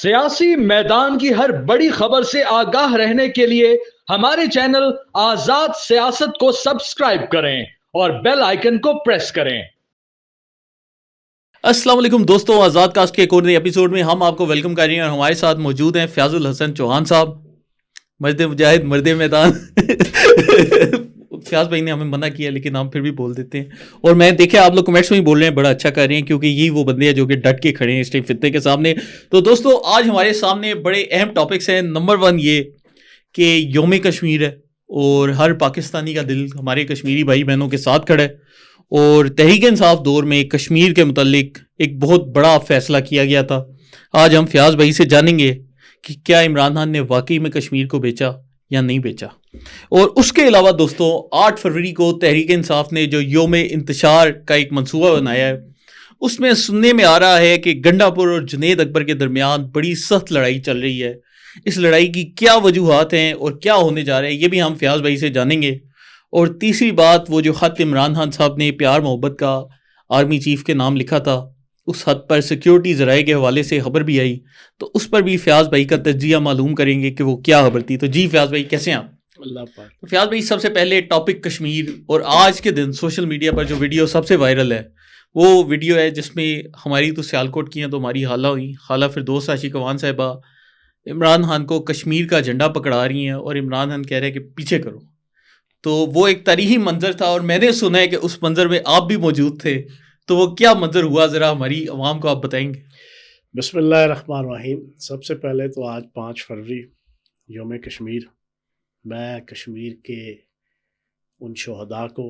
سیاسی میدان کی ہر بڑی خبر سے آگاہ رہنے کے لیے ہمارے چینل آزاد سیاست کو سبسکرائب کریں اور بیل آئیکن کو پریس کریں۔ السلام علیکم دوستوں، آزاد کاسٹ کے ایک اور نئے ایپیسوڈ میں ہم آپ کو ویلکم کر رہے ہیں اور ہمارے ساتھ موجود ہیں فیاض الحسن چوہان صاحب، مرد مجاہد، مرد میدان۔ فیاض بھائی نے ہمیں منع کیا لیکن ہم پھر بھی بول دیتے ہیں، اور میں دیکھیں آپ لوگ کمنٹس میں ہی بول رہے ہیں، بڑا اچھا کر رہے ہیں کیونکہ یہی وہ بندے ہیں جو کہ ڈٹ کے کھڑے ہیں اس ٹائم فتنے کے سامنے۔ تو دوستوں آج ہمارے سامنے بڑے اہم ٹاپکس ہیں۔ نمبر 1 یہ کہ یوم کشمیر ہے اور ہر پاکستانی کا دل ہمارے کشمیری بھائی بہنوں کے ساتھ کھڑا ہے، اور تحریک انصاف دور میں کشمیر کے متعلق ایک بہت بڑا فیصلہ کیا گیا تھا۔ آج ہم فیاض بھائی سے جانیں گے کہ کیا عمران خان نے واقعی میں کشمیر کو بیچا یا نہیں بیچا۔ اور اس کے علاوہ دوستوں 8 فروری کو تحریک انصاف نے جو یوم انتشار کا ایک منصوبہ بنایا ہے، اس میں سننے میں آ رہا ہے کہ گنڈا پور اور جنید اکبر کے درمیان بڑی سخت لڑائی چل رہی ہے۔ اس لڑائی کی کیا وجوہات ہیں اور کیا ہونے جا رہے ہیں، یہ بھی ہم فیاض بھائی سے جانیں گے۔ اور تیسری بات، وہ جو خط عمران خان صاحب نے پیار محبت کا آرمی چیف کے نام لکھا تھا، اس خط پر سیکیورٹی ذرائع کے حوالے سے خبر بھی آئی، تو اس پر بھی فیاض بھائی کا تجزیہ معلوم کریں گے کہ وہ کیا خبر تھی۔ تو جی فیاض بھائی کیسے ہیں آپ؟ اللہ پاک۔ تو فیاض بھائی سب سے پہلے ٹاپک کشمیر، اور آج کے دن سوشل میڈیا پر جو ویڈیو سب سے وائرل ہے وہ ویڈیو ہے جس میں ہماری تو سیالکوٹ کی ہیں تو ہماری خالہ ہوئی، خالہ فردوس عاشق اقوان صاحبہ عمران خان کو کشمیر کا جھنڈا پکڑا رہی ہیں اور عمران خان کہہ رہے ہیں کہ پیچھے کرو۔ تو وہ ایک تاریخی منظر تھا، اور میں نے سنا ہے کہ اس منظر میں آپ بھی موجود تھے، تو وہ کیا منظر ہوا، ذرا ہماری عوام کو آپ بتائیں گے؟ بسم اللہ الرحمن الرحیم۔ سب سے پہلے تو آج 5 فروری یوم کشمیر، میں کشمیر کے ان شہداء کو،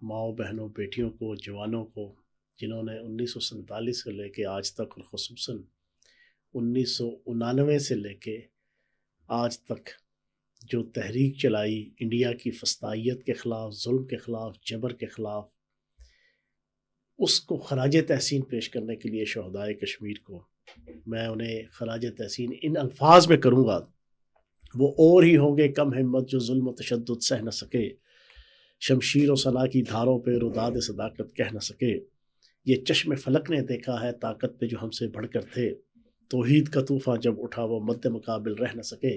ماؤں بہنوں بیٹیوں کو، جوانوں کو، جنہوں نے 1947 سے لے کے آج تک، اور خصوصاً 1999 سے لے کے آج تک جو تحریک چلائی انڈیا کی فسطائیت کے خلاف، ظلم کے خلاف، جبر کے خلاف، اس کو خراج تحسین پیش کرنے کے لیے شہدائے کشمیر کو میں انہیں خراج تحسین ان الفاظ میں کروں گا: وہ اور ہی ہوں گے کم ہمت جو ظلم و تشدد سہ نہ سکے، شمشیر و سنا کی دھاروں پہ روداد صداقت کہہ نہ سکے، یہ چشم فلک نے دیکھا ہے طاقت پہ جو ہم سے بڑھ کر تھے، توحید کا طوفان جب اٹھا وہ مد مقابل رہ نہ سکے،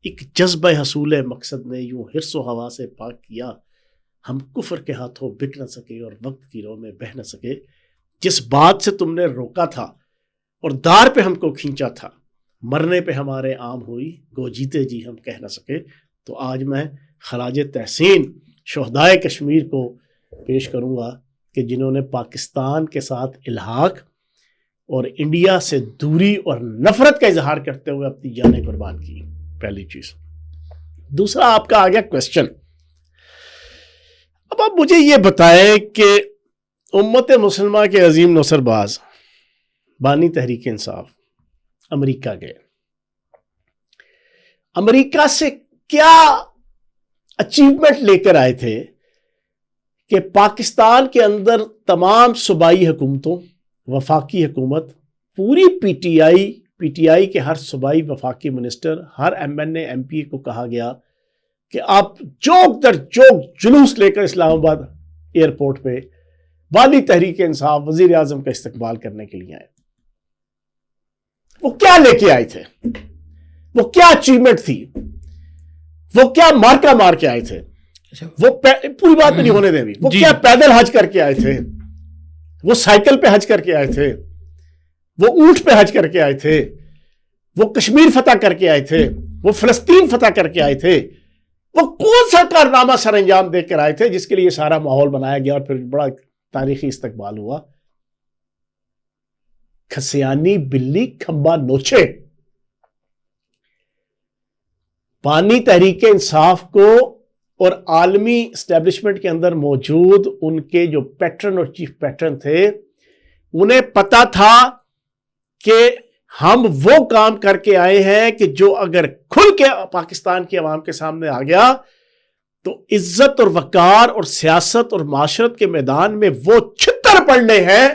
ایک جذبہ حصول مقصد نے یوں حرص و ہوا سے پاک کیا، ہم کفر کے ہاتھوں بک نہ سکے اور وقت کی رو میں بہ نہ سکے، جس بات سے تم نے روکا تھا اور دار پہ ہم کو کھینچا تھا، مرنے پہ ہمارے عام ہوئی گو جیتے جی ہم کہہ نہ سکے۔ تو آج میں خراج تحسین شہدائے کشمیر کو پیش کروں گا کہ جنہوں نے پاکستان کے ساتھ الحاق اور انڈیا سے دوری اور نفرت کا اظہار کرتے ہوئے اپنی جانیں قربان کی، پہلی چیز۔ دوسرا آپ کا آ گیا کویسچن۔ اب آپ مجھے یہ بتائیں کہ امت مسلمہ کے عظیم نصر باز بانی تحریک انصاف امریکہ گئے، امریکہ سے کیا اچیومنٹ لے کر آئے تھے کہ پاکستان کے اندر تمام صوبائی حکومتوں، وفاقی حکومت، پوری پی ٹی آئی کے ہر صوبائی وفاقی منسٹر، ہر M N A M P کو کہا گیا کہ آپ چوک در چوک جلوس لے کر اسلام آباد ایئرپورٹ پہ بانی تحریک انصاف وزیر اعظم کا استقبال کرنے کے لیے آئے۔ وہ کیا لے کے آئے تھے؟ وہ کیا اچیومنٹ تھی؟ وہ کیا مارکا مار کے آئے تھے؟ وہ پوری بات پہ نہیں ہونے دیں بھی، وہ کیا پیدل حج کر کے آئے تھے؟ وہ سائیکل پہ حج کر کے آئے تھے؟ وہ اونٹ پہ حج کر کے آئے تھے؟ وہ کشمیر فتح کر کے آئے تھے؟ وہ فلسطین فتح کر کے آئے تھے؟ وہ کون سا کارنامہ سر انجام دے کر آئے تھے جس کے لیے سارا ماحول بنایا گیا اور پھر بڑا تاریخی استقبال ہوا؟ کھسیانی بلی کھمبا نوچے۔ بانی تحریک انصاف کو اور عالمی اسٹیبلشمنٹ کے اندر موجود ان کے جو پیٹرن اور چیف پیٹرن تھے، انہیں پتا تھا کہ ہم وہ کام کر کے آئے ہیں کہ جو اگر کھل کے پاکستان کی عوام کے سامنے آ گیا تو عزت اور وقار اور سیاست اور معاشرت کے میدان میں وہ چھتر پڑنے ہیں،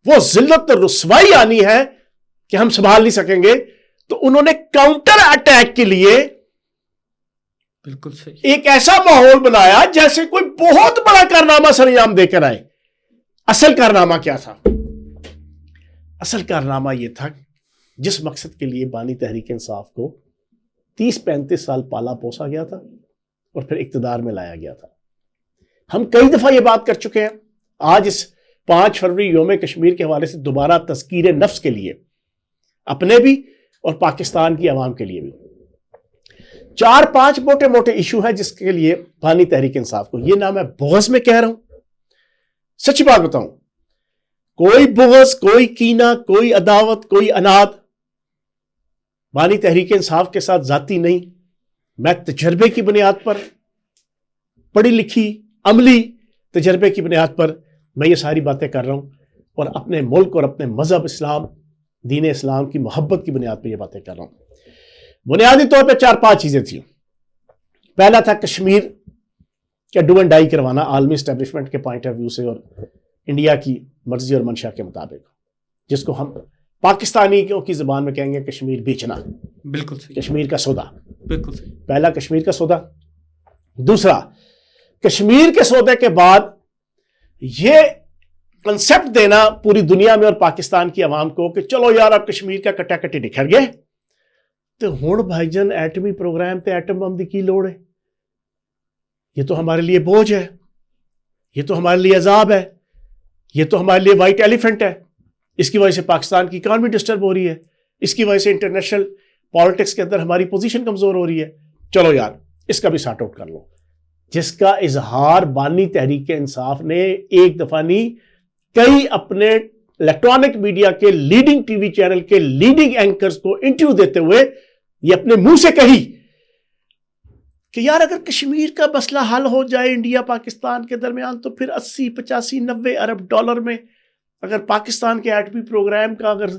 وہ ذلت اور رسوائی آنی ہے کہ ہم سنبھال نہیں سکیں گے۔ تو انہوں نے کاؤنٹر اٹیک کے لیے بالکل صحیح ایک ایسا ماحول بنایا جیسے کوئی بہت بڑا کارنامہ سر انجام دے کر آئے۔ اصل کارنامہ کیا تھا؟ اصل کارنامہ یہ تھا جس مقصد کے لیے بانی تحریک انصاف کو 30-35 سال پالا پوسا گیا تھا اور پھر اقتدار میں لایا گیا تھا. ہم کئی دفعہ یہ بات کر چکے ہیں. آج اس 5 فروری یوم کشمیر کے حوالے سے دوبارہ تذکیر نفس کے لیے اپنے بھی اور پاکستان کی عوام کے لیے بھی 4-5 موٹے موٹے ایشو ہیں جس کے لیے بانی تحریک انصاف کو, یہ نہ میں بغض میں کہہ رہا ہوں, سچی بات بتاؤں, کوئی بغض, کوئی کینہ, کوئی عداوت, کوئی اناد بانی تحریک انصاف کے ساتھ ذاتی نہیں. میں تجربے کی بنیاد پر, پڑھی لکھی عملی تجربے کی بنیاد پر میں یہ ساری باتیں کر رہا ہوں, اور اپنے ملک اور اپنے مذہب اسلام, دین اسلام کی محبت کی بنیاد پہ یہ باتیں کر رہا ہوں. بنیادی طور پہ 4-5 چیزیں تھیں. پہلا تھا کشمیر کا ڈو اینڈ ڈائی کروانا عالمی اسٹیبلشمنٹ کے پوائنٹ آف ویو سے اور انڈیا کی مرضی اور منشا کے مطابق, جس کو ہم پاکستانیوں کی زبان میں کہیں گے کشمیر بیچنا. بالکل صحیح. کشمیر کا سودا. بالکل صحیح. پہلا کشمیر کا سودا. دوسرا, کشمیر کے سودے کے بعد یہ کنسپٹ دینا پوری دنیا میں اور پاکستان کی عوام کو کہ چلو یار اب کشمیر کا کٹا کٹی نکھر گئے تو ہن بھائی جان ایٹمی پروگرام تے ایٹم بم دی کی لوڑ ہے. یہ تو ہمارے لیے بوجھ ہے, یہ تو ہمارے لیے عذاب ہے, یہ تو ہمارے لیے وائٹ ایلیفنٹ ہے. اس کی وجہ سے پاکستان کی اکانومی ڈسٹرب ہو رہی ہے, اس کی وجہ سے انٹرنیشنل پالیٹکس کے اندر ہماری پوزیشن کمزور ہو رہی ہے. چلو یار اس کا بھی سارٹ آؤٹ کر لو. جس کا اظہار بانی تحریک انصاف نے ایک دفعہ نہیں, کئی اپنے الیکٹرانک میڈیا کے لیڈنگ ٹی وی چینل کے لیڈنگ اینکرز کو انٹرویو دیتے ہوئے یہ اپنے منہ سے کہی کہ یار اگر کشمیر کا مسئلہ حل ہو جائے انڈیا پاکستان کے درمیان تو پھر 80, 85, 90 ارب ڈالر میں اگر پاکستان کے ایٹمی پروگرام کا اگر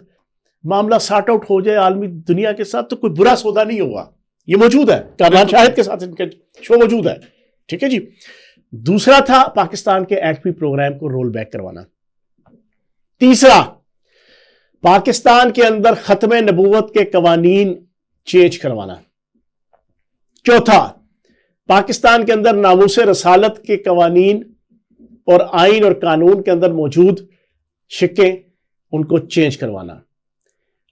معاملہ سارٹ آؤٹ ہو جائے عالمی دنیا کے ساتھ تو کوئی برا سودا نہیں ہوگا. یہ موجود ہے, کامران شاہد کے ساتھ ان کے شو موجود ہے. ٹھیک ہے جی. دوسرا تھا پاکستان کے ایٹمی پروگرام کو رول بیک کروانا. تیسرا, پاکستان کے اندر ختم نبوت کے قوانین چینج کروانا. چوتھا, پاکستان کے اندر ناموس رسالت کے قوانین اور آئین اور قانون کے اندر موجود شکیں ان کو چینج کروانا.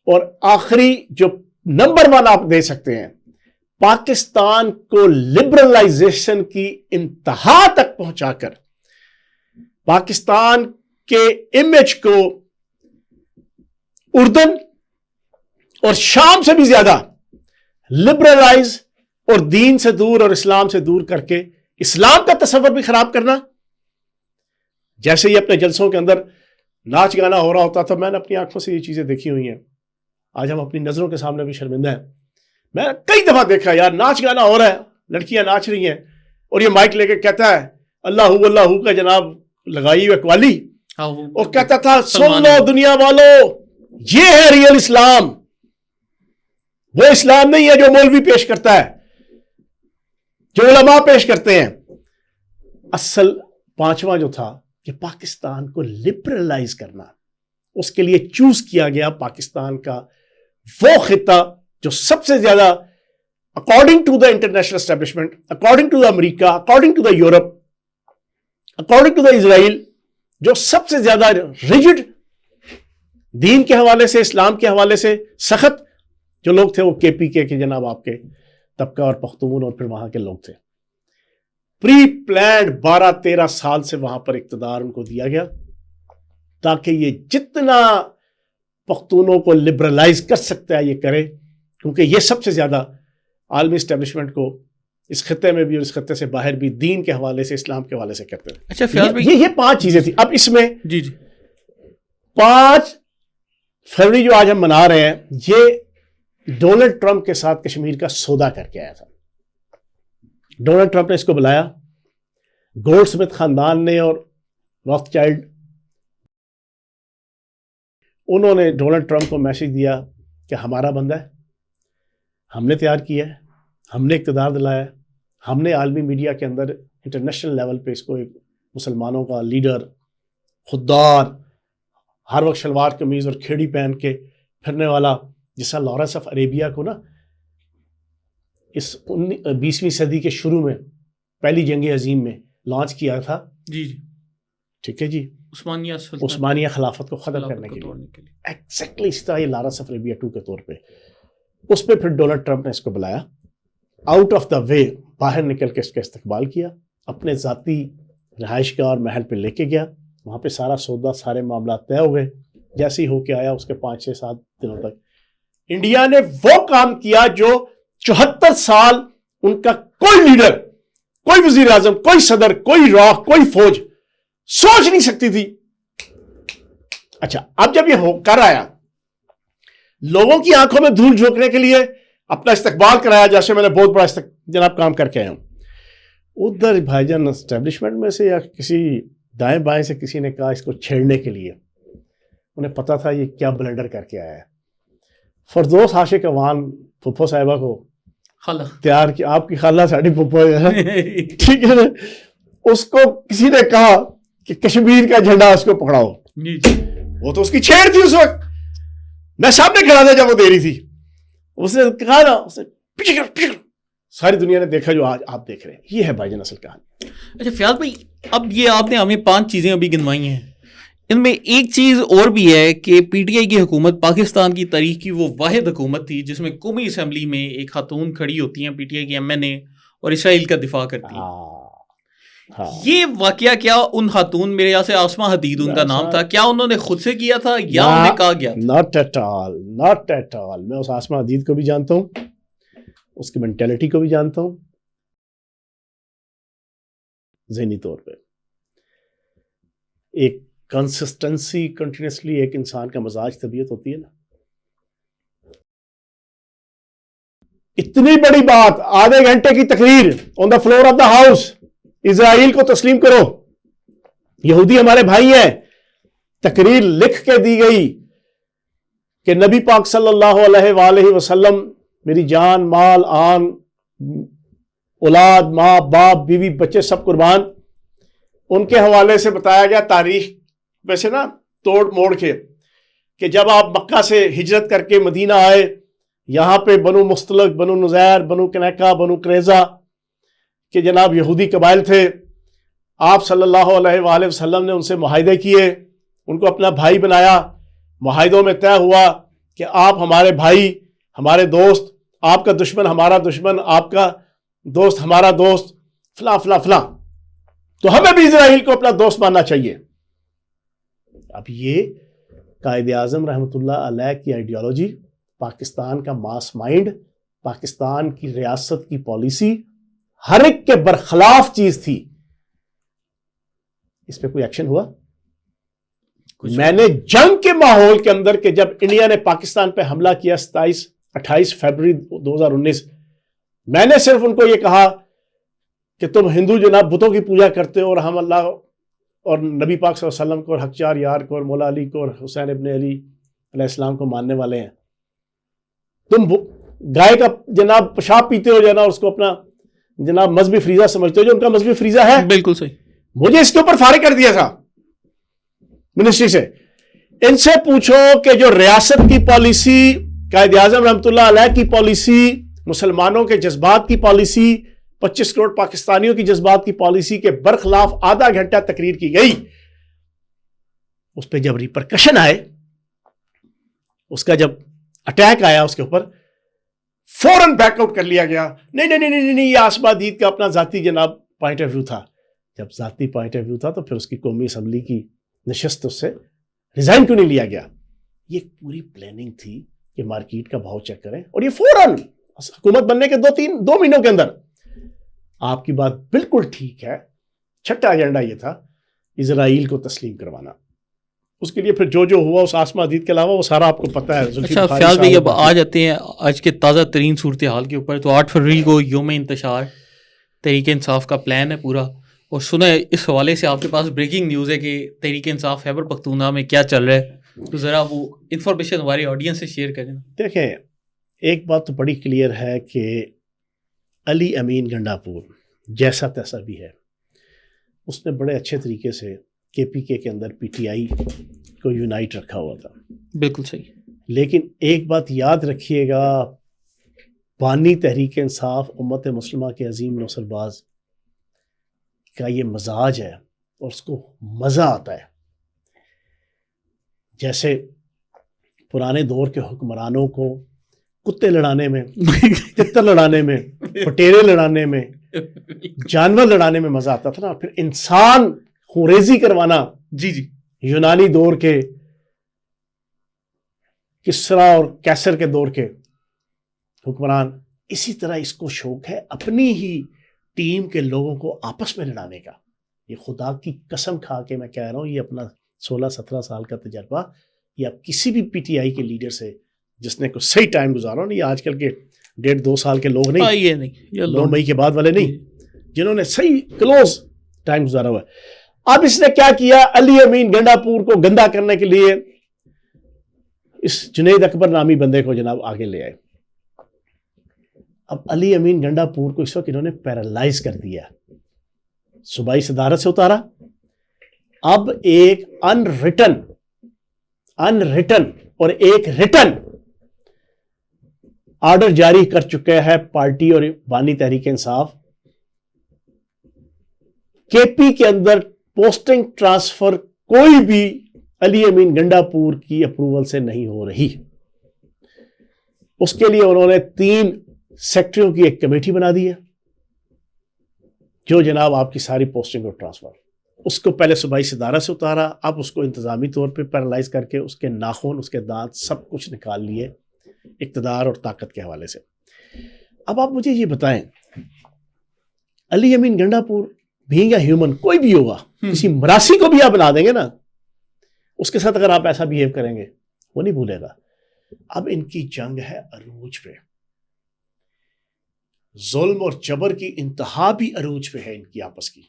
اور آخری جو نمبر 1 آپ دے سکتے ہیں, پاکستان کو لبرلائزیشن کی انتہا تک پہنچا کر پاکستان کے امیج کو اردن اور شام سے بھی زیادہ لبرلائز اور دین سے دور اور اسلام سے دور کر کے اسلام کا تصور بھی خراب کرنا. جیسے یہ اپنے جلسوں کے اندر ناچ گانا ہو رہا ہوتا تھا, میں نے اپنی آنکھوں سے یہ چیزیں دیکھی ہوئی ہیں, آج ہم اپنی نظروں کے سامنے بھی شرمندہ ہیں. میں نے کئی دفعہ دیکھا یار ناچ گانا ہو رہا ہے, لڑکیاں ناچ رہی ہیں اور یہ مائک لے کے کہتا ہے اللہ اللہ کا جناب لگائی ہوئے قوالی, اور کہتا تھا سن لو دنیا والو یہ ہے ریئل اسلام, وہ اسلام نہیں ہے جو مولوی پیش کرتا ہے, جو علماء پیش کرتے ہیں. اصل 5واں جو تھا کہ پاکستان کو لبرلائز کرنا, اس کے لیے چوز کیا گیا پاکستان کا وہ خطہ جو سب سے زیادہ according to the international establishment, according to the America, according to the Europe, according to the Israel, جو سب سے زیادہ ریجڈ دین کے حوالے سے, اسلام کے حوالے سے سخت جو لوگ تھے وہ KPK کے جناب آپ کے طبقہ اور پختون اور پھر وہاں کے لوگ تھے. پری پلانڈ 12-13 سال سے وہاں پر اقتدار ان کو دیا گیا تاکہ یہ جتنا پختونوں کو لبرلائز کر سکتا ہے یہ کرے, کیونکہ یہ سب سے زیادہ عالمی اسٹیبلشمنٹ کو اس خطے میں بھی اور اس خطے سے باہر بھی دین کے حوالے سے, اسلام کے حوالے سے کرتے ہیں. اچھا فیاض بھائی, یہ 5 چیزیں تھیں. اب اس میں جی 5 فروری جو آج ہم منا رہے ہیں یہ ڈونلڈ ٹرمپ کے ساتھ کشمیر کا سودا کر کے آیا تھا. ڈونلڈ ٹرمپ نے اس کو بلایا, گولڈ سمتھ خاندان نے اور راث چائلڈ انہوں نے ڈونلڈ ٹرمپ کو میسج دیا کہ ہمارا بندہ ہے, ہم نے تیار کیا ہے, ہم نے اقتدار دلایا ہے, ہم نے عالمی میڈیا کے اندر انٹرنیشنل لیول پہ اس کو ایک مسلمانوں کا لیڈر, خوددار, ہر وقت شلوار قمیض اور کھیڑی پہن کے پھرنے والا, جیسا لارنس آف عربیہ کو نا اس 20ویں صدی کے شروع میں پہلی جنگ عظیم میں لانچ کیا تھا. جی ٹھیک ہے جی, عثمانیہ خلافت کو ختم کرنے کے لیے. ایگزیکٹلی اس طرح یہ لارنس آف اریبیا 2 کے طور پہ. اس پہ پھر ڈونلڈ ٹرمپ نے اس کو بلایا, آؤٹ آف دا وے باہر نکل کے اس کا استقبال کیا, اپنے ذاتی رہائش گاہ اور محل پہ لے کے گیا. وہاں پہ سارا سودا, سارے معاملات طے ہو گئے. جیسے ہی ہو کے آیا اس کے 5-6-7 دنوں تک انڈیا نے وہ کام کیا جو 74 سال ان کا کوئی لیڈر, کوئی وزیر اعظم, کوئی صدر, کوئی راہ, کوئی فوج سوچ نہیں سکتی تھی. اچھا, اب جب یہ کر آیا, لوگوں کی آنکھوں میں دھول جھونکنے کے لیے اپنا استقبال کرایا, جیسے میں نے بہت بڑا جناب کام کر کے آیا ہوں. ادھر بھائی جان اسٹیبلشمنٹ میں سے یا کسی دائیں بائیں سے کسی نے کہا اس کو چھیڑنے کے لیے, انہیں پتا تھا یہ کیا بلنڈر کر کے آیا ہے. فردوس عاشق اوان پھپھو صاحبہ کو تیار کیا, آپ کی خالہ ساڑی پھپھو ہے, ٹھیک ہے نا, اس کو کسی نے کہا کہ کشمیر کا جھنڈا اس کو پکڑاؤ. وہ تو اس کی چھیڑ تھی اس وقت, میں سامنے کھڑا تھا جب وہ دے رہی تھی. اس نے کہا نا, پیچھے کرو. ساری دنیا نے دیکھا جو آج آپ دیکھ رہے ہیں. یہ ہے بھائی جان اصل کہانی. اچھا فیاض بھائی, اب یہ آپ نے ہمیں 5 چیزیں ابھی گنوائی ہیں, ان میں ایک چیز اور بھی ہے کہ پی ٹی آئی کی حکومت پاکستان کی تاریخ کی وہ واحد حکومت تھی جس میں قومی اسمبلی میں ایک خاتون کھڑی ہوتی ہیں, پی ٹی آئی کی ایم این اے, اور اسرائیل کا دفاع کرتی ہیں. یہ واقعہ کیا ان خاتون, میرے یہاں سے آسما حدید ان کا نام تھا, کیا انہوں نے خود سے کیا تھا یا انہیں کہا گیا؟ Not at all. میں اس آسما حدید کو بھی جانتا ہوں, اس کی مینٹیلٹی کو بھی جانتا ہوں ذہنی طور پہ. ایک کنسسٹنسی, کنٹینیوسلی ایک انسان کا مزاج طبیعت ہوتی ہے نا. اتنی بڑی بات, آدھے گھنٹے کی تقریر on the floor of the house, Israel کو تسلیم کرو, یہودی ہمارے بھائی ہیں. تقریر لکھ کے دی گئی کہ نبی پاک صلی اللہ علیہ وآلہ وسلم میری جان, مال, آن, اولاد, ماں, باپ, بیوی, بچے سب قربان. ان کے حوالے سے بتایا گیا تاریخ ویسے نا توڑ موڑ کے کہ جب آپ مکہ سے ہجرت کر کے مدینہ آئے, یہاں پہ بنو مستلق, بنو نزیر, بنو کنیکا, بنو قریظہ کہ جناب یہودی قبائل تھے. آپ صلی اللہ علیہ وآلہ وسلم نے ان سے معاہدے کیے, ان کو اپنا بھائی بنایا. معاہدوں میں طے ہوا کہ آپ ہمارے بھائی, ہمارے دوست, آپ کا دشمن ہمارا دشمن, آپ کا دوست ہمارا دوست, فلاں فلاں فلاں. تو ہمیں بھی اسرائیل کو اپنا دوست ماننا چاہیے. اب یہ قائد اعظم رحمۃ اللہ علیہ کی آئیڈیالوجی, پاکستان کا ماس مائنڈ, پاکستان کی ریاست کی پالیسی ہر ایک کے برخلاف چیز تھی. اس پہ کوئی ایکشن ہوا؟ میں نے جنگ کے ماحول کے اندر کہ جب انڈیا نے پاکستان پہ حملہ کیا 28 فروری 2019, میں نے صرف ان کو یہ کہا کہ تم ہندو جناب بتوں کی پوجا کرتے ہو اور ہم اللہ اور نبی پاک صلی اللہ علیہ وسلم کو اور حق چار یار کو اور مولا علی کو اور حسین ابن علی علیہ السلام کو ماننے والے ہیں. تم گائے کا جناب پیشاب پیتے ہو جناب, اس کو اپنا جناب مذہبی فریضہ سمجھتے ہو, جو ان کا مذہبی فریضہ ہے. بالکل صحیح. مجھے اس کے اوپر فارغ کر دیا تھا منسٹری سے. ان سے پوچھو کہ جو ریاست کی پالیسی, قائد اعظم رحمۃ اللہ علیہ کی پالیسی, مسلمانوں کے جذبات کی پالیسی, 25 کروڑ پاکستانیوں کی جذبات کی پالیسی کے برخلاف آدھا گھنٹہ تقریر کی گئی. اس پہ جب ریپرکشن آئے, اس کا جب اٹیک آیا اس کے اوپر, فوراً بیک آؤٹ کر لیا گیا. نہیں, یہ آسما حدید کا اپنا ذاتی جناب پوائنٹ آف ویو تھا. جب ذاتی پوائنٹ آف ویو تھا تو پھر اس کی قومی اسمبلی کی نشست اس سے ریزائن کیوں نہیں لیا گیا؟ یہ پوری پلاننگ تھی کہ مارکیٹ کا بھاؤ چیک کریں, اور یہ فوراً حکومت بننے کے 2 مہینوں کے اندر. آپ کی بات بالکل ٹھیک ہے. چھٹا ایجنڈا یہ تھا اسرائیل کو تسلیم کروانا. اس کے لیے پھر جو ہوا اس آسما حدید کے علاوہ وہ سارا آپ کو پتا ہے. اچھا فیاض بھائی, اب آ جاتے ہیں آج کے تازہ ترین صورتحال کے اوپر. تو 8 فروری کو یوم انتشار تحریک انصاف کا پلان ہے پورا, اور سنا ہے اس حوالے سے آپ کے پاس بریکنگ نیوز ہے کہ تحریک انصاف خیبر پختونخوا میں کیا چل رہا ہے, تو ذرا وہ انفارمیشن ہماری آڈینس سے شیئر کریں. دیکھیں, ایک بات تو بڑی کلیئر ہے کہ علی امین گنڈاپور جیسا تیسا بھی ہے, اس نے بڑے اچھے طریقے سے کے پی کے اندر پی ٹی آئی کو یونائٹ رکھا ہوا تھا. بالکل صحیح. لیکن ایک بات یاد رکھیے گا, بانی تحریک انصاف امت مسلمہ کے عظیم نوصر باز کا یہ مزاج ہے, اور اس کو مزہ آتا ہے جیسے پرانے دور کے حکمرانوں کو کتے لڑانے میں، تتر لڑانے میں، پٹیرے لڑانے میں، جانور لڑانے میں مزہ آتا تھا نا، پھر انسان خوریزی کروانا، جی جی یونانی دور کے، کسرا اور کیسر کے دور کے حکمران، اسی طرح اس کو شوق ہے اپنی ہی ٹیم کے لوگوں کو آپس میں لڑانے کا. یہ خدا کی قسم کھا کے میں کہہ رہا ہوں، یہ اپنا 16-17 سال کا تجربہ، یہ آپ کسی بھی پی ٹی آئی کے لیڈر سے جس نے کوئی صحیح ٹائم گزارا ہو، نہیں یہ آج کل کے 1.5-2 سال کے لوگ نہیں، یہ نہیں 9 مئی کے بعد والے نہیں، جنہوں نے صحیح کلوز ٹائم گزارا ہوا ہے. اب اس نے کیا کیا، علی امین گنڈا پور کو گندا کرنے کے لیے اس جنید اکبر نامی بندے کو جناب آگے لے آئے. اب علی امین گنڈا پور کو اس وقت انہوں نے پیرالائز کر دیا، صوبائی صدارت سے اتارا. اب ایک ان ریٹن اور ایک ریٹن آرڈر جاری کر چکا ہے پارٹی اور بانی تحریک انصاف، کے پی کے اندر پوسٹنگ ٹرانسفر کوئی بھی علی امین گنڈا پور کی اپروول سے نہیں ہو رہی. اس کے لیے انہوں نے 3 سیکٹریوں کی ایک کمیٹی بنا دی ہے، جو جناب آپ کی ساری پوسٹنگ اور ٹرانسفر، اس کو پہلے صوبائی صدارت سے اتارا، اب اس کو انتظامی طور پہ پیرالائز کر کے اس کے ناخن، اس کے دانت سب کچھ نکال لیے اقتدار اور طاقت کے حوالے سے. اب آپ مجھے یہ بتائیں، علی امین گنڈا پور بینگ یا ہیومن کوئی بھی ہوگا، کسی مراسی کو بھی آپ بنا دیں گے نا، اس کے ساتھ اگر آپ ایسا بیہیو کریں گے وہ نہیں بھولے گا. اب ان کی جنگ ہے عروج پہ، ظلم اور جبر کی انتہا بھی عروج پہ ہے ان کی آپس کی.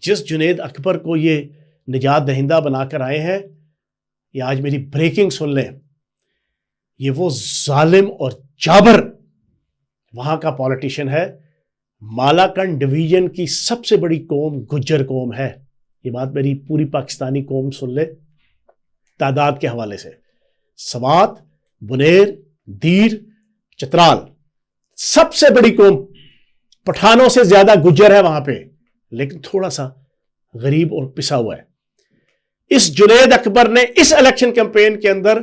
جس جنید اکبر کو یہ نجات دہندہ بنا کر آئے ہیں، یہ آج میری بریکنگ سن لیں، یہ وہ ظالم اور جابر وہاں کا پولیٹیشین ہے. مالاکنڈ ڈویژن کی سب سے بڑی قوم گجر قوم ہے. یہ بات میری پوری پاکستانی قوم سن لے تعداد کے حوالے سے. سوات، بنیر، دیر، چترال سب سے بڑی قوم، پٹھانوں سے زیادہ گجر ہے وہاں پہ، لیکن تھوڑا سا غریب اور پسا ہوا ہے. اس جنید اکبر نے اس الیکشن کیمپین کے اندر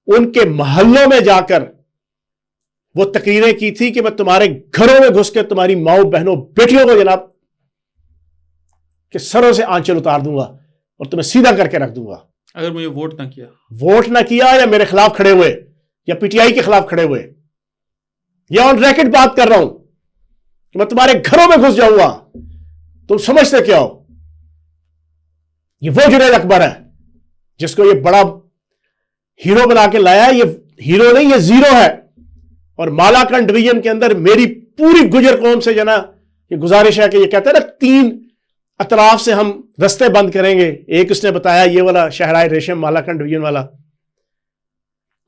ان کے محلوں میں جا کر وہ تقریریں کی تھی کہ میں تمہارے گھروں میں گھس کے تمہاری ماؤں بہنوں بیٹیوں کو جناب کہ سروں سے آنچل اتار دوں گا اور تمہیں سیدھا کر کے رکھ دوں گا اگر مجھے ووٹ نہ کیا یا میرے خلاف کھڑے ہوئے یا پی ٹی آئی کے خلاف کھڑے ہوئے، یا آن ریکٹ بات کر رہا ہوں کہ میں تمہارے گھروں میں گھس جاؤں گا. تم سمجھتے کیا ہو؟ یہ وہ جنید اکبر ہے جس کو یہ بڑا ہیرو بنا کے لایا. یہ ہیرو نہیں، یہ زیرو ہے. اور مالاکنڈ ڈویژن کے اندر میری پوری گجر قوم سے جنا یہ گزارش ہے کہ یہ کہتے ہیں نا 3 اطراف سے ہم رستے بند کریں گے. ایک اس نے بتایا یہ والا شہرائے ریشم مالاکنڈ ڈویژن والا،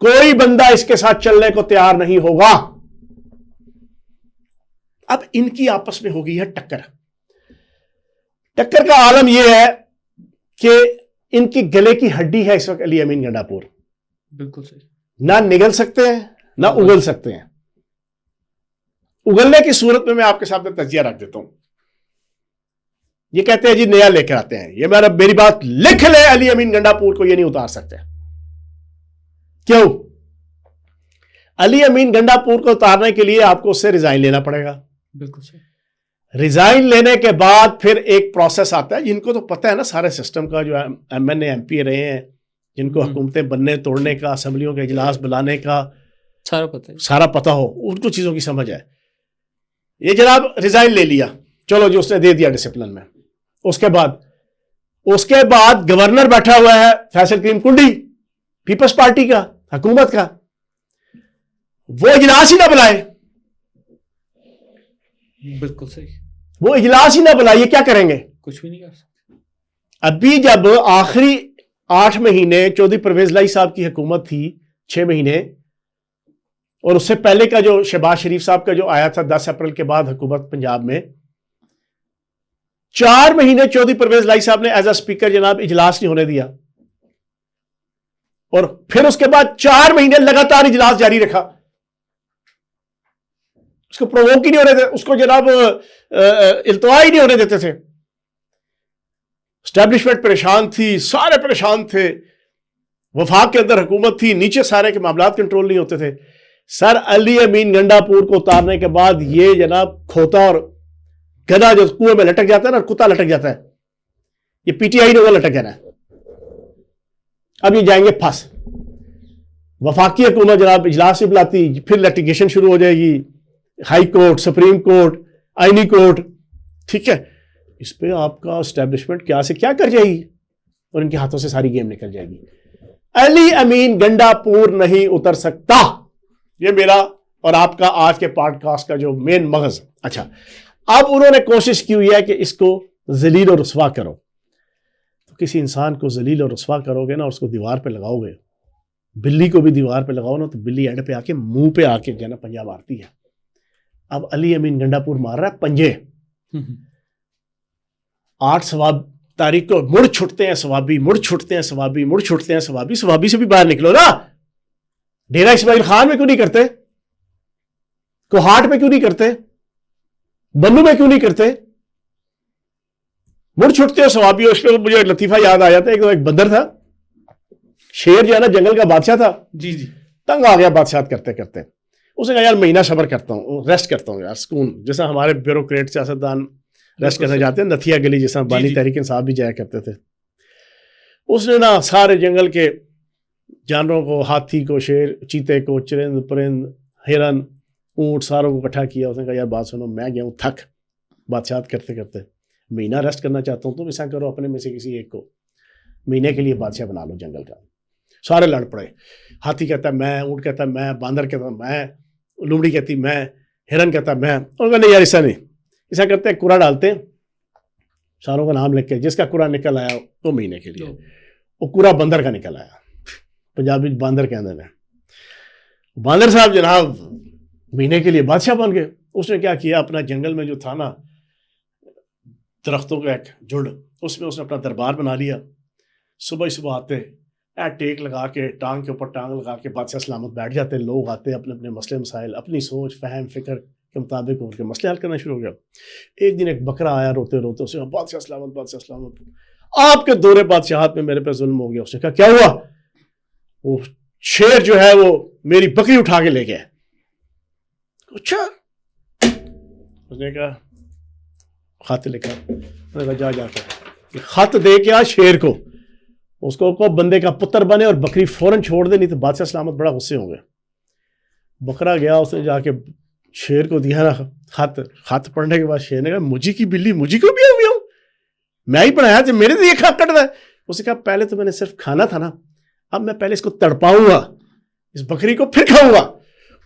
کوئی بندہ اس کے ساتھ چلنے کو تیار نہیں ہوگا. اب ان کی آپس میں ہو گئی ہے ٹکر. ٹکر کا عالم یہ ہے کہ ان کی گلے کی ہڈی ہے اس وقت علی امین گنڈا پور. بالکل صحیح. نہ نگل سکتے ہیں نہ اگل سکتے ہیں. اگلنے کی صورت میں آپ کے سامنے تجزیہ رکھ دیتا ہوں. یہ کہتے ہیں جی نیا لے کر آتے ہیں، یہ میری بات لکھ لے، علی امین گنڈا پور کو یہ نہیں اتار سکتے. کیوں؟ علی امین گنڈا پور کو اتارنے کے لیے آپ کو اس سے ریزائن لینا پڑے گا. بالکل صحیح. ریزائن لینے کے بعد پھر ایک پروسیس آتا ہے، جن کو تو پتہ ہے نا سارے سسٹم کا، جو M N A M P رہے ہیں، جن کو حکومتیں بننے توڑنے کا، اسمبلیوں کے اجلاس بلانے کا سارا پتہ ہو، ان کو چیزوں کی سمجھ ہے. یہ جناب ریزائن لے لیا، چلو جو اس نے دے دیا ڈسپلن میں. اس کے بعد گورنر بیٹھا ہوا ہے فیصل کریم کنڈی، پیپلز پارٹی کا، حکومت کا، وہ اجلاس ہی نہ بلائے. بالکل صحیح. وہ اجلاس ہی نہ بلائے، کیا کریں گے؟ کچھ بھی نہیں کر سکتے. ابھی جب آخری 8 مہینے چودھری پرویز لائی صاحب کی حکومت تھی، 6 مہینے، اور اس سے پہلے کا جو شہباز شریف صاحب کا جو آیا تھا 10 اپریل کے بعد حکومت پنجاب میں، 4 مہینے چودھری پرویز لائی صاحب نے ایز اے اسپیکر جناب اجلاس نہیں ہونے دیا، اور پھر اس کے بعد 4 مہینے لگاتار اجلاس جاری رکھا. اس کو پرووک ہی نہیں ہونے دیتے، اس کو جناب التوا ہی نہیں ہونے دیتے تھے. اسٹیبلشمنٹ پریشان تھی، سارے پریشان تھے، وفاق کے اندر حکومت تھی، نیچے سارے کے معاملات کنٹرول نہیں ہوتے تھے. سر علی امین گنڈا پور کو اتارنے کے بعد یہ جناب کھوتا اور گدھا جو کنویں میں لٹک جاتا ہے نا، کتا لٹک جاتا ہے، یہ پی ٹی آئی نے وہ لٹک جانا ہے. اب یہ جائیں گے پھنس. وفاقی حکومت جناب اجلاس بھی بلاتی، پھر لیٹیگیشن شروع ہو جائے گی، ہائی کورٹ، سپریم کورٹ، آئینی کورٹ. ٹھیک ہے، اس پہ آپ کا اسٹیبلشمنٹ کیا سے کیا کر جائے گی اور ان کے ہاتھوں سے ساری گیم نکل جائے گی. علی امین گنڈا پور نہیں اتر سکتا. یہ میرا اور آپ کا آج کے پوڈ کاسٹ کا جو مین مغز. اچھا، اب انہوں نے کوشش کی ہوئی ہے کہ اس کو ذلیل و رسوا کرو. تو کسی انسان کو ذلیل و رسوا کرو گے نا، اس کو دیوار پہ لگاؤ گے، بلی کو بھی دیوار پہ لگاؤ نا تو بلی اینڈ پہ آ کے منہ پہ آ کے جو ہے نا پنجہ مارتی ہے. اب علی امین گنڈا پور مار رہا ہے پنجے. 8 ثواب تاریخ کو مڑ چھٹتے ہیں ثوابی، مڑ چھٹتے ہیں ثوابی، مڑ چھٹتے ہیں ثوابی. ثوابی سے بھی باہر نکلو نا. ڈیرہ اسماعیل خان میں کیوں نہیں کرتے؟ کوہاٹ میں کیوں نہیں کرتے؟ بنو میں کیوں نہیں کرتے؟ مڑ چھٹتے ہیں ثوابی. اس پہ مجھے لطیفہ یاد آ جاتا ہے. ایک بندر تھا، شیر جو ہے نا جنگل کا بادشاہ تھا. جی جی. تنگ آ گیا بادشاہت کرتے کرتے. اس نے کہا یار مہینہ صبر کرتا ہوں، ریسٹ کرتا ہوں یار، سکون. جیسا ہمارے بیوروکریٹ سیاستدان ریسٹ کرنے جاتے ہیں، نتھیا گلی جیسا بانی تحریک انصاف بھی جایا کرتے تھے. اس نے نا سارے جنگل کے جانوروں کو، ہاتھی کو، شیر، چیتے کو، چرند پرند، ہرن، اونٹ، ساروں کو اکٹھا کیا. اس نے کہا یار بات سنو، میں گیا ہوں تھک بادشاہت کرتے کرتے، مہینہ ریسٹ کرنا چاہتا ہوں. تم ایسا کرو اپنے میں سے کسی ایک کو مہینے کے لیے بادشاہ بنا لو جنگل کا. سارے لڑ پڑے. ہاتھی کہتا ہے میں، اونٹ کہتا ہے میں، باندر کہتا ہے میں، لومڑی کہتی میں، ہرن کہتا ہے میں. اور کہا نہیں یار ایسا نہیں، ایسا کرتے ہیں کوڑا ڈالتے ہیں، ساروں کا نام لکھ کے جس کا کوڑا نکل آیا وہ مہینے کے لیے. وہ کوڑا بندر کا نکل آیا، پنجابی باندر کے اندر ہے. باندر صاحب جناب مہینے کے لیے بادشاہ بن گئے. اس نے کیا کیا، اپنا جنگل میں جو تھا نا درختوں کا ایک جھنڈ، اس میں اس نے اپنا دربار بنا لیا. صبح ہی صبح آتے ٹیک لگا کے، ٹانگ کے اوپر ٹانگ لگا کے بادشاہ سلامت بیٹھ جاتے. لوگ آتے اپنے اپنے مسئلے مسائل اپنی سوچ فہم فکر کے مطابق ان کے مسئلے حل کرنا شروع ہو گیا. ایک دن ایک بکرا آیا روتے روتے، اس نے کہا بادشاہ سلامت، بادشاہ سلامت، آپ کے دور بادشاہت میں میرے پہ ظلم ہو گیا. اس نے کہا کیا ہوا؟ وہ شیر جو ہے وہ میری بکری اٹھا کے لے گیا. اچھا. اس نے کہا خط لکھا. اس نے کہا جا جا کے خط دے کے آ شیر کو، اس کو بندے کا پتر بنے اور بکری فوراً چھوڑ دے، نہیں تو بادشاہ سلامت بڑا غصے ہوں گے. بکرا گیا، اس نے جا کے شیر کو دیا نا خط. خط پڑھنے کے بعد شیر نے کہا مجھے کی بلی، مجھے کو بھی ہوں، میں ہی پڑھایا تھا، میرے سے یہ خط کٹ رہا ہے. اس نے کہا پہلے تو میں نے صرف کھانا تھا نا، اب میں پہلے اس کو تڑپاؤں گا، اس بکری کو پھر کھاؤں گا.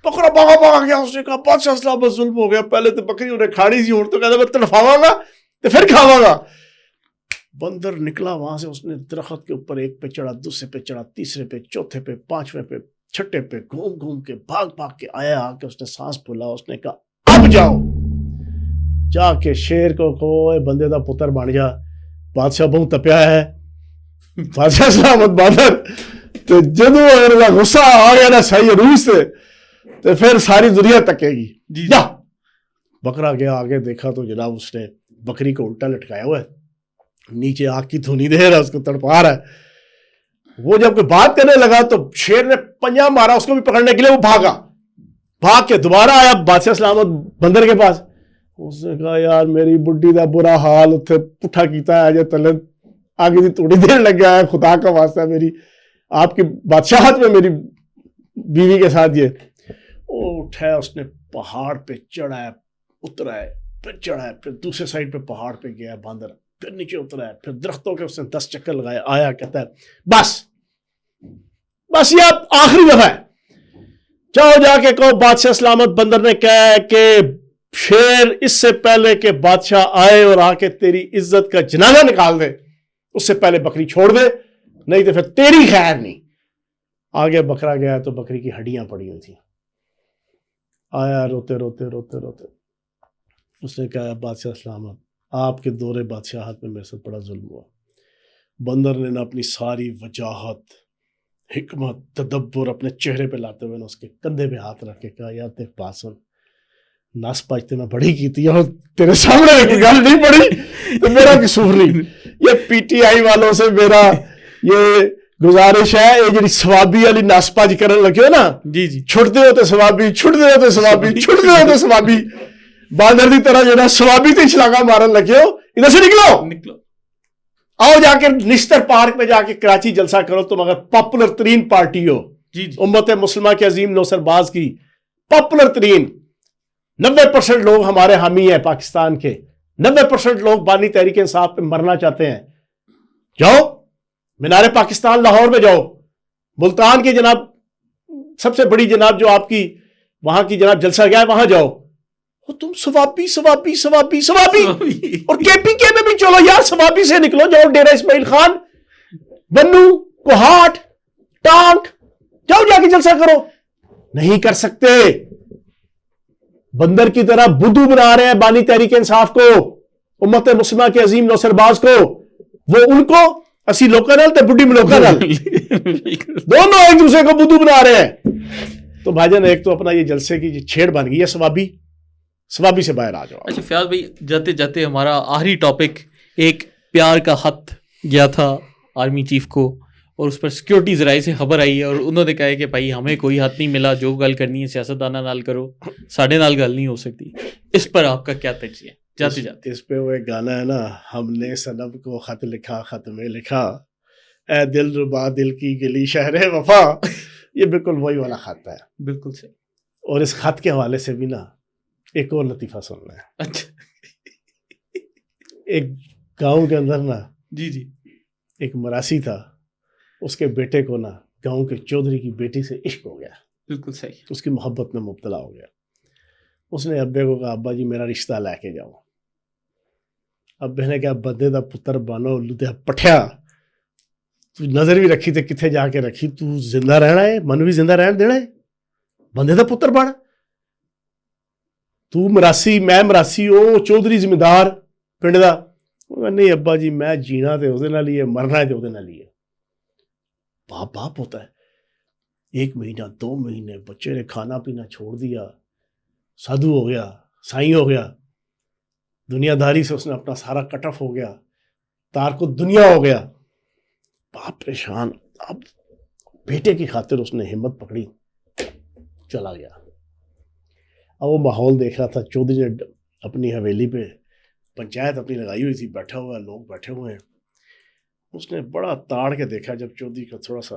بکرا بھاگا بھاگا گیا. اس نے کہا بادشاہ سلامت ظلم ہو گیا، پہلے تو بکری انہیں کھاڑی سی، تو کہتا میں تڑپاواں گا تو پھر کھاواں گا. بندر نکلا وہاں سے، اس نے درخت کے اوپر ایک پہ چڑھا، دوسرے پہ چڑھا، تیسرے پہ، چوتھے پہ، پانچویں پہ، چھٹے پہ، گھوم گھوم کے بھاگ بھاگ کے آیا. آ کے اس نے سانس پھولا. اس نے کہا اب جاؤ، جا کے شیر کو کوئی بندے دا پتر بن جا، بادشاہ بہت تپیا ہے. بادشاہ سلامت باندر تو جدو اگر دا غصہ آ گیا نا صحیح روح سے تو پھر ساری دنیا تکے گی. جا. بکرا گیا آگے، دیکھا تو جناب اس نے بکری کو الٹا لٹکایا ہوا ہے، نیچے آگ کی دھونی دے رہا ہے، اس کو تڑپا رہا ہے. وہ جب کوئی بات کرنے لگا تو شیر نے پنجہ مارا اس کو بھی پکڑنے کے لیے. وہ بھاگا، بھاگ کے دوبارہ آیا بادشاہ سلامت بندر کے پاس. اس نے کہا یار میری بڈی دا برا حال اتنے پٹھا کیتا ہے، تلے آگے دی تھوڑی دیر لگ گیا ہے، خدا کا واسطہ میری آپ کی بادشاہت میں میری بیوی کے ساتھ یہ. وہ اٹھا، اس نے پہاڑ پہ چڑھا ہے، اترا ہے، پھر چڑھا ہے، پھر دوسرے سائڈ پہ پہاڑ پہ گیا باندر، پھر نیچے اترا ہے، پھر درختوں کے اس نے 10 چکر لگائے. آیا کہتا ہے بس یہ اب آخری دفعہ ہے، جاؤ جا کے کہو بادشاہ سلامت بندر نے کہا ہے کہ شیر اس سے پہلے کہ بادشاہ آئے اور آ کے تیری عزت کا جنازہ نکال دے، اس سے پہلے بکری چھوڑ دے، نہیں تو پھر تیری خیر نہیں. آگے بکرا گیا تو بکری کی ہڈیاں پڑی ہوئی تھیں. آیا روتے روتے روتے روتے. اس نے کہا بادشاہ سلامت آپ کے دور بادشاہت میں میرے ساتھ بڑا ظلم ہوا. بندر نے نا اپنی ساری وجاہت، حکمت، تدبر اپنے چہرے پہ لاتے ہوئے نا اس کے کندھے پہ ہاتھ رکھ کے کہا یار دیکھ بات سن، نس پج تو میں بڑی کی اور تیرے سامنے گل نہیں پڑی تو میرا قصور نہیں. یہ پی ٹی آئی والوں سے میرا یہ گزارش ہے, یہ جی سوابی والی نس پج کرن لگے نا, جی جی چھٹتے ہوتے سوابی, چھٹتے ہوتے سوابی, چھٹتے ہوتے سوابی, باندر دی طرح جو نا سوابی تے چھلاگا مارن لگے ہو, ادھر سے نکلو. آؤ جا کے نشتر پارک میں جا کے کراچی جلسہ کرو, تم اگر پاپولر ترین پارٹی ہو جی جی امت مسلمہ کے عظیم نوسر باز کی, پاپولر ترین, 90% لوگ ہمارے حامی ہیں پاکستان کے, 90% لوگ بانی تحریک انصاف پہ مرنا چاہتے ہیں. جاؤ مینار پاکستان لاہور میں جاؤ, ملتان کے جناب سب سے بڑی جناب جو آپ کی وہاں کی جناب جلسہ گیا ہے وہاں جاؤ, تم سوابی سوابی سوابی سوابی, اور کے پی کے میں بھی چلو یار, سوابی سے نکلو, جاؤ ڈیرہ اسماعیل خان, بنو, کوہاٹ, ٹانک, جاؤ جا کے جلسہ کرو. نہیں کر سکتے, بندر کی طرح بدھو بنا رہے ہیں بانی تحریک انصاف کو, امت مسلمہ کے عظیم نوسر باز کو, وہ ان کو اسی لوکا نال تے بڈی ملوکا نال دونوں ایک دوسرے کو بدھو بنا رہے ہیں. تو بھائی جان ایک تو اپنا یہ جلسے کی چھیڑ بن گئی ہے سوابی, سوابی سے باہر آ جاؤ. اچھا فیاض بھائی, جاتے جاتے ہمارا آخری ٹاپک, ایک پیار کا خط گیا تھا آرمی چیف کو, اور اس پر سیکیورٹی ذرائع سے خبر آئی ہے, اور انہوں نے کہا ہے کہ بھائی ہمیں کوئی حق نہیں ملا, جو گل کرنی ہے سیاستدانہ نال کرو, ساڈے نال گل نہیں ہو سکتی. اس پر آپ کا کیا تجزیہ ہے جاتے جاتے؟ اس پہ وہ ایک گانا ہے نا, ہم نے صنم کو خط لکھا, خط میں لکھا اے دل ربا دل کی گلی شہر وفا, یہ بالکل وہی والا خط ہے. بالکل صحیح. اور اس خط کے حوالے سے بھی نا ایک اور لطیفہ سننا ہے. اچھا ایک گاؤں کے اندر نا جی جی ایک مراسی تھا, اس کے بیٹے کو نا گاؤں کے چودھری کی بیٹی سے عشق ہو گیا. بالکل صحیح. اس کی محبت میں مبتلا ہو گیا. اس نے ابے کو کہا ابا جی میرا رشتہ لے کے جاؤ. ابے نے کہا بندے دا پتر بانو لدھیا پٹھیا, تو نظر بھی رکھی تے کتنے جا کے رکھی, تو زندہ رہنا ہے, من بھی زندہ رہن دینا ہے, بندے دا پتر بن, تو مراسی میں مراسی, او چودھری زمیندار پنڈ دا. نہیں ابا جی میں جینا تے اس دے نال ہی ہے, مرنا تے اس دے نال ہی ہے. باپ باپ ہوتا ہے. 1 مہینہ 2 مہینے بچے نے کھانا پینا چھوڑ دیا, سادھو ہو گیا, سائیں ہو گیا, دنیا داری سے اس نے اپنا سارا کٹ آف ہو گیا, تار کو دنیا ہو گیا. باپ پریشان. اب بیٹے کی خاطر اس نے ہمت پکڑی, چلا گیا. اب وہ ماحول دیکھ رہا تھا, چودھری نے اپنی حویلی پہ پنچایت اپنی لگائی ہوئی تھی, بیٹھا ہوا ہے, لوگ بیٹھے ہوئے ہیں. اس نے بڑا تاڑ کے دیکھا, جب چودھری کا تھوڑا سا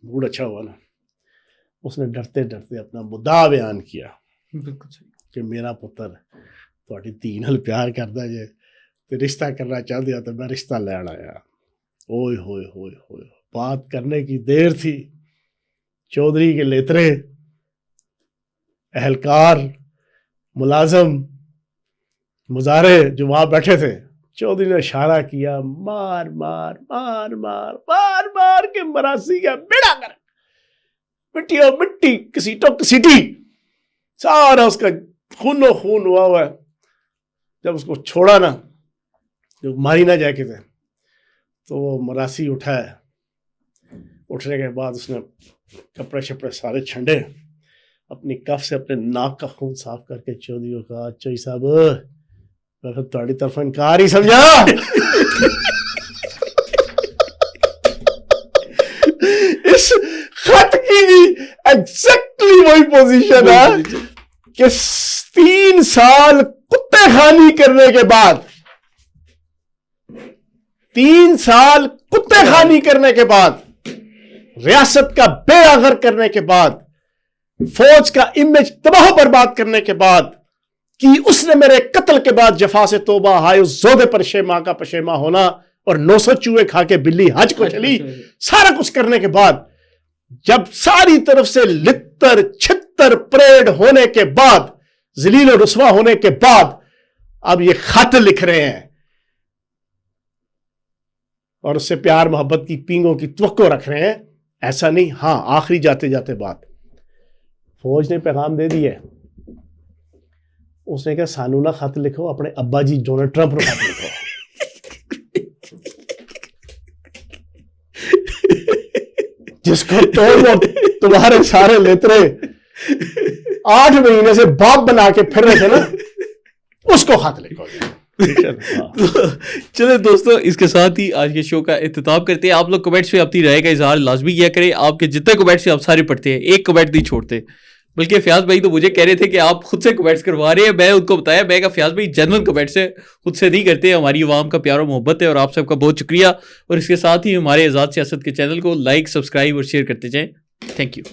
موڈ اچھا ہوا نا, اس نے ڈرتے ڈرتے اپنا مدعا بیان کیا کہ میرا پتر تھوڑی دھی نال پیار کرتا جے تے رشتہ کرنا چاہتے ہیں تو میں رشتہ لین آیا. اوئے ہوئے ہوئے ہوئے, بات کرنے کی دیر تھی. چودھری کے لیترے, اہلکار, ملازم, مزارے جو وہاں بیٹھے تھے, چودھری نے اشارہ کیا, مار مار مار مار مار مار کے مراسی کا بیڑا کر, مٹیوں مٹی, کسیٹوں کسیٹی, سارا اس کا خون و خون ہوا ہوا ہے. جب اس کو چھوڑا نا, جو ماری نہ جائے کہتے, تو وہ مراسی اٹھا ہے. اٹھنے کے بعد اس نے کپڑے شپڑے سارے چھنڈے, اپنی کف سے اپنے ناک کا خون صاف کر کے چودھری کو کہا, چوئی صاحب میں پھر تھوڑی طرف انکار ہی سمجھا. اس خط کی بھی ایگزیکٹلی وہی پوزیشن ہے کہ 3 سال کتے خانی کرنے کے بعد, 3 سال کتے خانی کرنے کے بعد, ریاست کا بے غر کرنے کے بعد, فوج کا امیج تباہ برباد کرنے کے بعد, کہ اس نے میرے قتل کے بعد جفا سے توبہ, ہائے اس زودے پر شیما کا پشیما ہونا, اور 900 چوہے کھا کے بلی حج کو چلی, سارا کچھ کرنے کے بعد, جب ساری طرف سے لتر چھتر پریڈ ہونے کے بعد, ذلیل و رسوا ہونے کے بعد, اب یہ خط لکھ رہے ہیں اور اس سے پیار محبت کی پینگوں کی توقع رکھ رہے ہیں. ایسا نہیں. ہاں آخری جاتے جاتے بات, فوج نے پیغام دے دی ہے. اس نے کہا سانو نہ خط لکھو, اپنے ابا جی ڈونلڈ ٹرمپ کو خط لکھو. جس کو تو تمہارے سارے لیترے 8 مہینے سے باپ بنا کے پھر رہے تھے نا, اس کو خط لکھو. چلے دوستو, اس کے ساتھ ہی آج کے شو کا اختتام کرتے ہیں. آپ لوگ کمنٹس میں اپنی رائے کا اظہار لازمی کیا کریں. آپ کے جتنے کمنٹس ہیں آپ سارے پڑھتے ہیں, ایک کمنٹ نہیں چھوڑتے. بلکہ فیاض بھائی تو مجھے کہہ رہے تھے کہ آپ خود سے کمنٹس کروا رہے ہیں. میں ان کو بتایا, میں کہا فیاض بھائی جنرل کمنٹس ہے, خود سے نہیں کرتے. ہماری عوام کا پیار و محبت ہے اور آپ سب کا بہت شکریہ. اور اس کے ساتھ ہی ہمارے آزاد سیاست کے چینل کو لائک, سبسکرائب اور شیئر کرتے جائیں. Thank you.